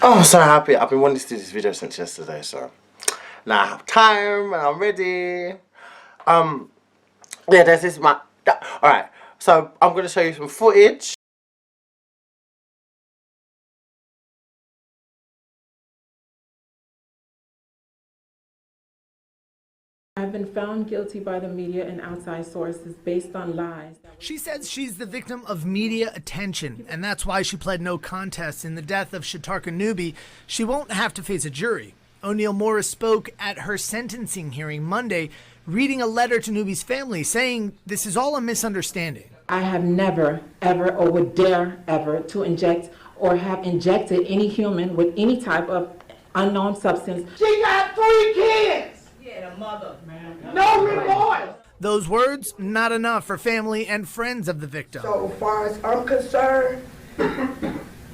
Oh, I'm so happy. I've been wanting to do this video since yesterday, so now I have time and I'm ready. Yeah, there's this alright, so I'm gonna show you some footage. I've been found guilty by the media and outside sources based on lies. She says she's the victim of media attention, and that's why she pled no contest in the death of Shatarka Newby. She won't have to face a jury. O'Neill Morris spoke at her sentencing hearing Monday, reading a letter to Newby's family saying this is all a misunderstanding. I have never, ever, or would dare ever to inject or have injected any human with any type of unknown substance. She got 3 kids! Yeah, the mother. No remorse! Those words, not enough for family and friends of the victim. So far as I'm concerned,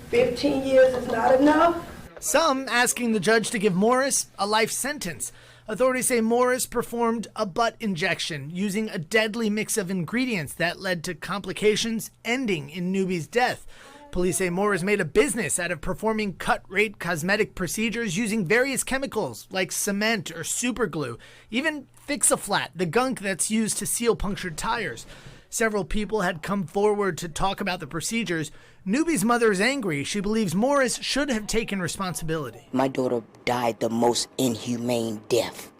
15 years is not enough. Some asking the judge to give Morris a life sentence. Authorities say Morris performed a butt injection using a deadly mix of ingredients that led to complications ending in Newby's death. Police say Morris made a business out of performing cut-rate cosmetic procedures using various chemicals like cement or superglue, even Fix-A-Flat, the gunk that's used to seal punctured tires. Several people had come forward to talk about the procedures. Newby's mother is angry. She believes Morris should have taken responsibility. My daughter died the most inhumane death.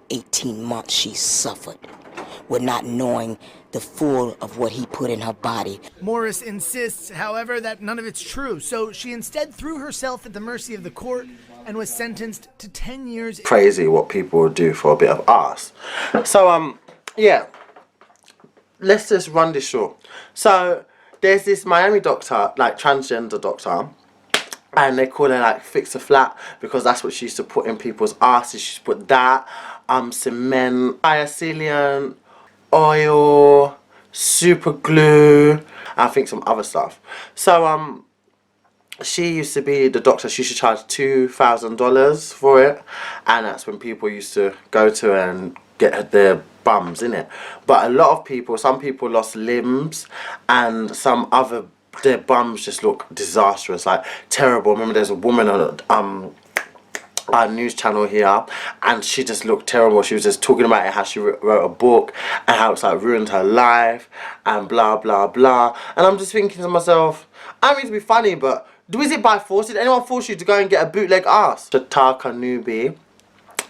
18 months she suffered with not knowing the full of what he put in her body. Morris insists, however, that none of it's true, so she instead threw herself at the mercy of the court and was sentenced to 10 years. Crazy what people would do for a bit of arse. So, yeah. Let's just run this short. So, there's this Miami doctor, like transgender doctor, and they call her like Fix-A-Flat because that's what she used to put in people's asses. She used to put that, cement, iocylene, oil, super glue, I think some other stuff. So she used to be the doctor. She should charge $2,000 for it, and that's when people used to go to her and get their bums in it. But a lot of people, some people lost limbs, and some other, their bums just look disastrous, like terrible. Remember, there's a woman on our news channel here, and she just looked terrible. She was just talking about it, how she wrote a book and how it's like ruined her life and blah blah blah. And I'm just thinking to myself, I mean to be funny, but is it by force? Did anyone force you to go and get a bootleg ass? Shatarka Newby,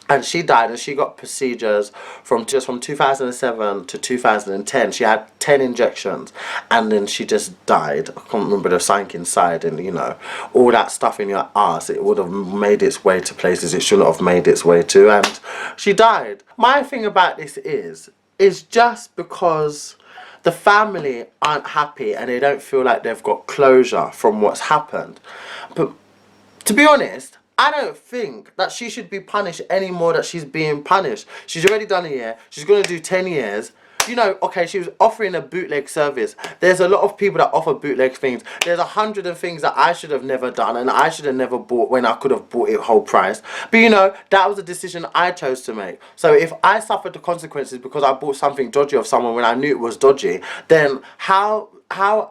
and she died, and she got procedures from 2007 to 2010. She had 10 injections, and then she just died. I can't remember the sank inside, and you know, all that stuff in your ass, it would have made its way to places it shouldn't have made its way to, and she died. My thing about this is just because the family aren't happy and they don't feel like they've got closure from what's happened. But to be honest, I don't think that she should be punished any more that she's being punished. She's already done a year. She's going to do 10 years. You know, okay, she was offering a bootleg service. There's a lot of people that offer bootleg things. There's 100 of things that I should have never done and I should have never bought when I could have bought it whole price. But you know, that was a decision I chose to make. So if I suffered the consequences because I bought something dodgy off someone when I knew it was dodgy, then how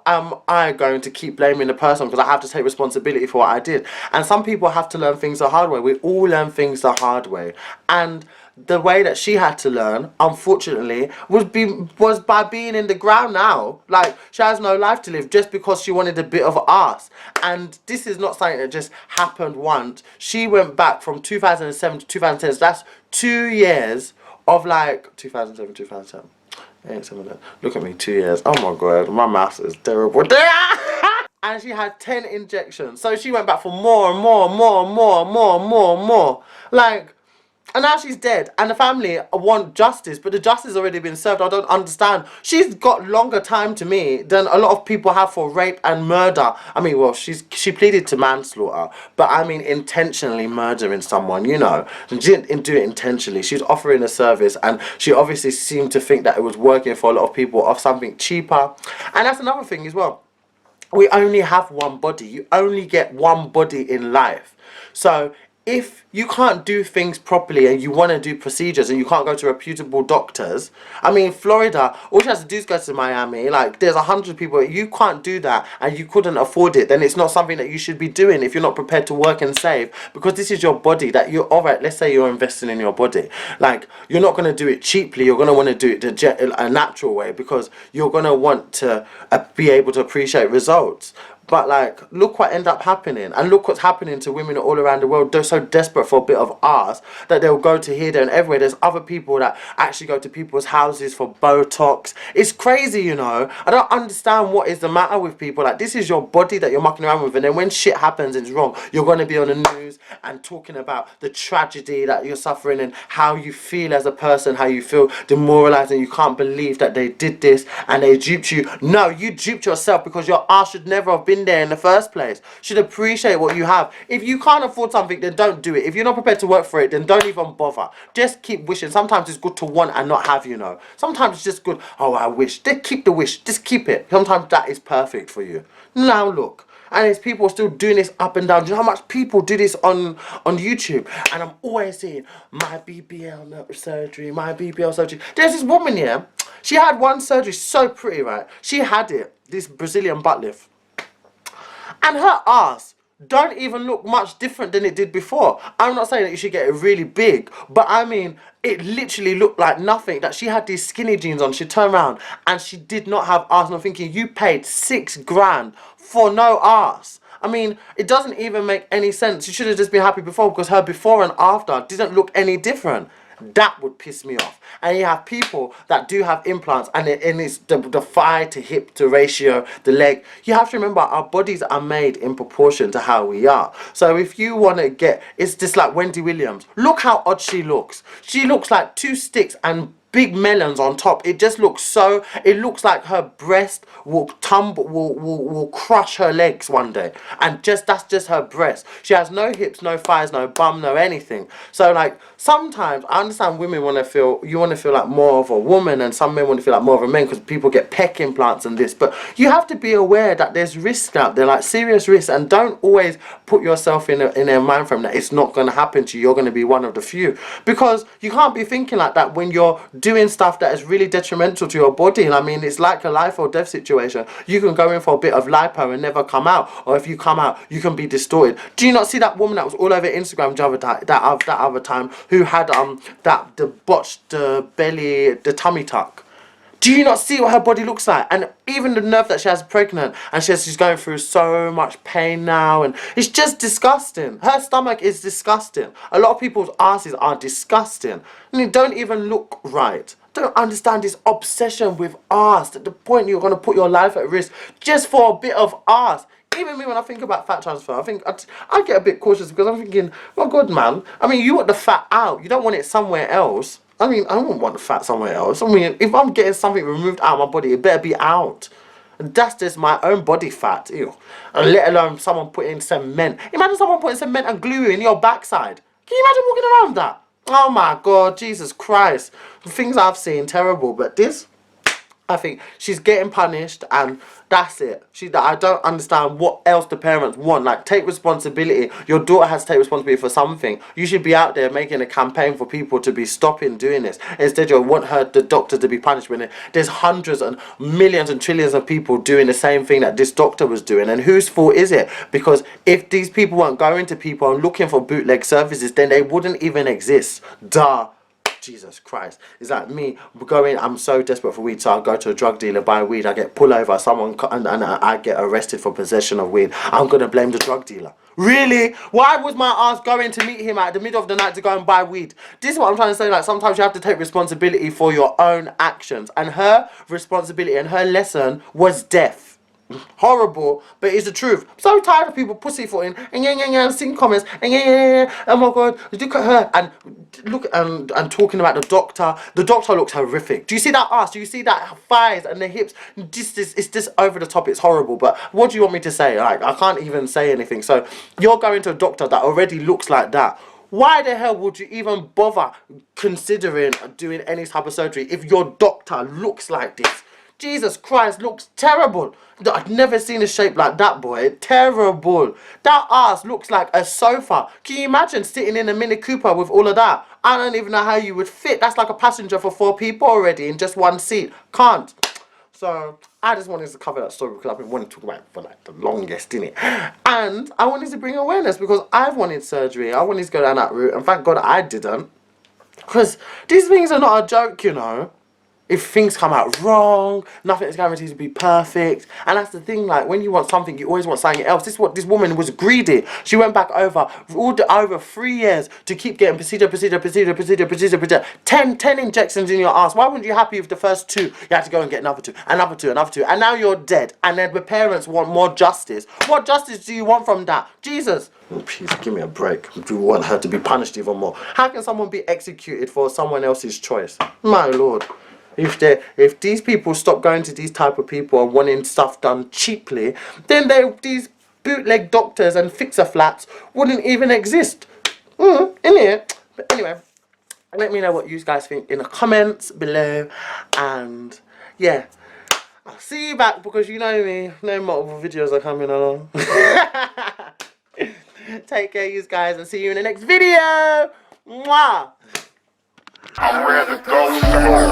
am I going to keep blaming the person, because I have to take responsibility for what I did? And some people have to learn things the hard way. We all learn things the hard way, and the way that she had to learn, unfortunately, was by being in the ground now. Like, she has no life to live just because she wanted a bit of arse. And this is not something that just happened once. She went back from 2007 to 2010. So that's 2 years of like 2007, 2010. Look at me, 2 years. Oh my god, my maths is terrible. And she had 10 injections. So she went back for more and more and more and more and more and more and more. Like, and now she's dead, and the family want justice, but the justice has already been served. I don't understand. She's got longer time to me than a lot of people have for rape and murder. I mean, well, she pleaded to manslaughter, but I mean intentionally murdering someone, you know. She didn't do it intentionally. She was offering a service, and she obviously seemed to think that it was working for a lot of people off something cheaper. And that's another thing as well. We only have one body. You only get one body in life. So if you can't do things properly and you want to do procedures and you can't go to reputable doctors, I mean, Florida, all she has to do is go to Miami. Like, there's 100 people. You can't do that and you couldn't afford it, then it's not something that you should be doing if you're not prepared to work and save, because this is your body that you're, all right, let's say you're investing in your body. Like, you're not going to do it cheaply. You're going to want to do it a natural way, because you're going to want to be able to appreciate results. But like, look what ended up happening, and look what's happening to women all around the world. They're so desperate for a bit of arse that they'll go to here, there, and everywhere. There's other people that actually go to people's houses for Botox. It's crazy, you know. I don't understand what is the matter with people. Like, this is your body that you're mucking around with, and then when shit happens and it's wrong, you're going to be on the news and talking about the tragedy that you're suffering and how you feel as a person, how you feel demoralized, and you can't believe that they did this and they duped you. No, you duped yourself, because your ass should never have been there in the first place. Should appreciate what you have. If you can't afford something, then don't do it. If you're not prepared to work for it, then don't even bother. Just keep wishing. Sometimes it's good to want and not have, you know. Sometimes it's just good. Oh, I wish. Just keep the wish. Just keep it. Sometimes that is perfect for you. Now look. And there's people still doing this up and down. Do you know how much people do this on YouTube? And I'm always seeing my BBL surgery, my BBL surgery. There's this woman here. She had one surgery, so pretty, right? She had it, this Brazilian butt lift. And her ass don't even look much different than it did before. I'm not saying that you should get it really big, but I mean, it literally looked like nothing. That she had these skinny jeans on, she turned around and she did not have ass. And I'm thinking, you paid $6,000 for no ass. I mean, it doesn't even make any sense. You should have just been happy before, because her before and after didn't look any different. That would piss me off. And you have people that do have implants, and it's the thigh to hip to ratio, the leg. You have to remember, our bodies are made in proportion to how we are. So if you want to get, it's just like Wendy Williams. Look how odd she looks. She looks like two sticks and big melons on top. It just looks so, it looks like her breast will tumble, will crush her legs one day. And that's just her breast. She has no hips, no thighs, no bum, no anything. So like, sometimes I understand women want to feel, you want to feel like more of a woman, and some men want to feel like more of a man, because people get pec implants and this. But you have to be aware that there's risk out there, like serious risk, and don't always put yourself in a mind frame that it's not going to happen to you. You're going to be one of the few, because you can't be thinking like that when you're doing stuff that is really detrimental to your body. And I mean, it's like a life or death situation. You can go in for a bit of lipo and never come out, or if you come out, you can be distorted. Do you not see that woman that was all over Instagram that other time, who had the botched belly, the tummy tuck? Do you not see what her body looks like? And even the nerve that she has pregnant, and she's going through so much pain now, and it's just disgusting. Her stomach is disgusting. A lot of people's asses are disgusting, and they don't even look right. Don't understand this obsession with ass, at the point you're going to put your life at risk just for a bit of ass. Even me, when I think about fat transfer, I think I get a bit cautious, because I'm thinking, oh God, man. I mean, you want the fat out. You don't want it somewhere else. I mean, I don't want the fat somewhere else. I mean, if I'm getting something removed out of my body, it better be out. And that's just my own body fat, ew. And let alone someone putting cement. Imagine someone putting cement and glue in your backside. Can you imagine walking around that? Oh my God, Jesus Christ. The things I've seen, terrible. But this, I think she's getting punished, and that's it. I don't understand what else the parents want. Like, take responsibility. Your daughter has to take responsibility for something. You should be out there making a campaign for people to be stopping doing this. Instead, you want the doctor to be punished when there's hundreds and millions and trillions of people doing the same thing that this doctor was doing. And whose fault is it? Because if these people weren't going to people and looking for bootleg services, then they wouldn't even exist. Duh. Jesus Christ. It's like me going, I'm so desperate for weed, so I'll go to a drug dealer, buy weed, I get pulled over, and I get arrested for possession of weed. I'm going to blame the drug dealer. Really? Why was my ass going to meet him at the middle of the night to go and buy weed? This is what I'm trying to say. Like, sometimes you have to take responsibility for your own actions. And her responsibility and her lesson was death. Horrible, but it's the truth. I'm so tired of people pussyfooting and seeing comments and oh my God, look at her, and look and talking about the doctor. The doctor looks horrific. Do you see that ass? Do you see that thighs and the hips? It's just over the top. It's horrible. But what do you want me to say? Like, I can't even say anything. So you're going to a doctor that already looks like that. Why the hell would you even bother considering doing any type of surgery if your doctor looks like this? Jesus Christ, looks terrible. I've never seen a shape like that, boy. Terrible. That ass looks like a sofa. Can you imagine sitting in a Mini Cooper with all of that? I don't even know how you would fit. That's like a passenger for 4 people already in just one seat. Can't. So I just wanted to cover that story because I've been wanting to talk about it for like the longest, innit? And I wanted to bring awareness because I've wanted surgery. I wanted to go down that route, and thank God I didn't. Because these things are not a joke, you know. If things come out wrong, nothing is guaranteed to be perfect. And that's the thing, like, when you want something, you always want something else. This is what this woman was greedy. She went back over 3 years to keep getting procedure. 10 injections in your ass. Why weren't you happy with the first 2? You had to go and get another 2, another 2, another 2. And now you're dead. And then the parents want more justice. What justice do you want from that? Jesus. Oh, please give me a break. Do you want her to be punished even more? How can someone be executed for someone else's choice? My Lord. If these people stop going to these type of people and wanting stuff done cheaply, then these bootleg doctors and fixer flats wouldn't even exist. Innit? But anyway, let me know what you guys think in the comments below, and yeah, I'll see you back because you know me, no multiple videos are coming along. Take care, you guys, and see you in the next video. Mwah! I'm where the ghosts are.